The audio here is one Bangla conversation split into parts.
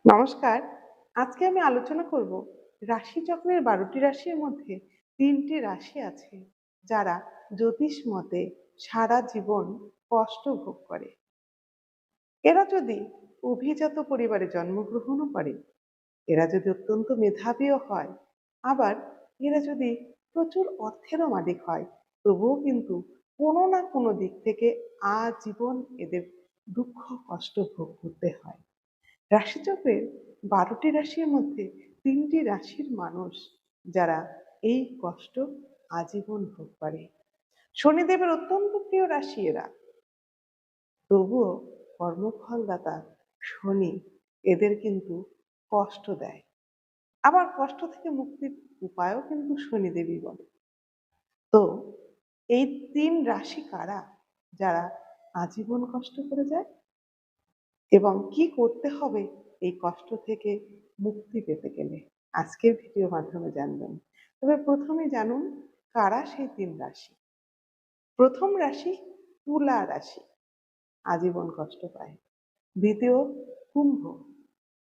নমস্কার। আজকে আমি আলোচনা করব রাশিচক্রের ১২টি রাশির মধ্যে ৩টি রাশি আছে যারা জ্যোতিষ মতে সারা জীবন কষ্ট ভোগ করে। এরা যদি অভিজাত পরিবারে জন্মগ্রহণও করে, এরা যদি অত্যন্ত মেধাবীও হয়, আবার এরা যদি প্রচুর অর্থেরও মালিক হয়, তবুও কিন্তু কোনো না কোনো দিক থেকে আজীবন এদের দুঃখ কষ্ট ভোগ করতে হয়। রাশিচক্রের ১২টি রাশির মধ্যে ৩টি রাশির মানুষ যারা এই কষ্ট আজীবন ভোগ করে। শনিদেবের অত্যন্ত প্রিয় রাশি এরা, তবুও কর্মফলদাতা শনি এদের কিন্তু কষ্ট দেয়। আবার কষ্ট থেকে মুক্তির উপায়ও কিন্তু শনিদেবই বলে। তো এই ৩ রাশি কারা যারা আজীবন কষ্ট করে যায় এবং কি করতে হবে এই কষ্ট থেকে মুক্তি পেতে গেলে আজকের ভিডিওর মাধ্যমে জানবেন। তবে প্রথমে জানুন কারা সেই ৩ রাশি। প্রথম রাশি তুলা রাশি, আজীবন কষ্ট পায়। দ্বিতীয় কুম্ভ,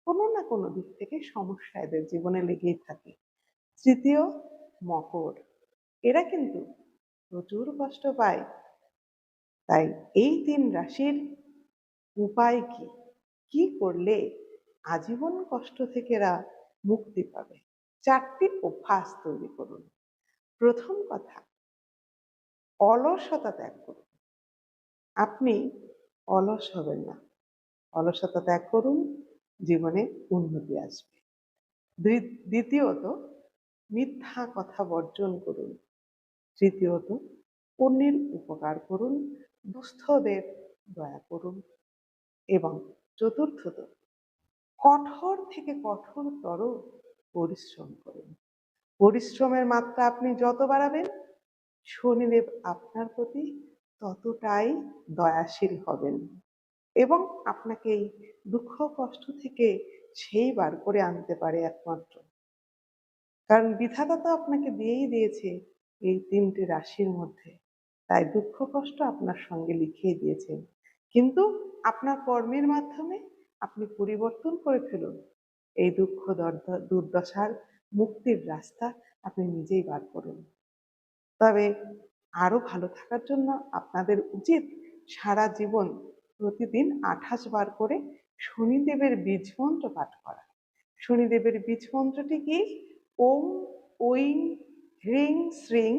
কোনো না কোনো দিক থেকে সমস্যা এদের জীবনে লেগেই থাকে। তৃতীয় মকর, এরা কিন্তু প্রচুর কষ্ট পায়। তাই এই ৩ রাশির উপায় কি? কি করলে আজীবন কষ্ট থেকে এরা মুক্তি পাবে? ৪টি অভ্যাস তৈরি করুন। প্রথম কথা, অলসতা ত্যাগ করুন। আপনি অলস হবেন না। অলসতা ত্যাগ করুন, জীবনে উন্নতি আসবে। দ্বিতীয়ত, মিথ্যা কথা বর্জন করুন। তৃতীয়ত, অন্যের উপকার করুন, দুস্থদের দয়া করুন। এবং চতুর্থত, কঠোর থেকে কঠোরতর পরিশ্রম করুন। পরিশ্রমের মাত্রা আপনি যত বাড়াবেন, শনিদেব আপনার প্রতি ততটাই দয়াশীল হবেন এবং আপনাকে এই দুঃখ কষ্ট থেকে সেই বার করে আনতে পারে একমাত্র। কারণ বিধাতা তো আপনাকে দিয়েই দিয়েছে এই ৩টি রাশির মধ্যে। তাই দুঃখ কষ্ট আপনার সঙ্গে লিখিয়ে দিয়েছেন। কিন্তু আপনার কর্মের মাধ্যমে আপনি পরিবর্তন করে ফেলুন। এই দুঃখ দুর্দশার মুক্তির রাস্তা আপনি নিজেই বার করুন। তবে আরো ভালো থাকার জন্য আপনাদের উচিত সারা জীবন প্রতিদিন ২৮ বার করে শনিদেবের বীজ মন্ত্র পাঠ করা। শনিদেবের বীজ মন্ত্রটি কি? ওম ঐং হ্রিং শ্রিং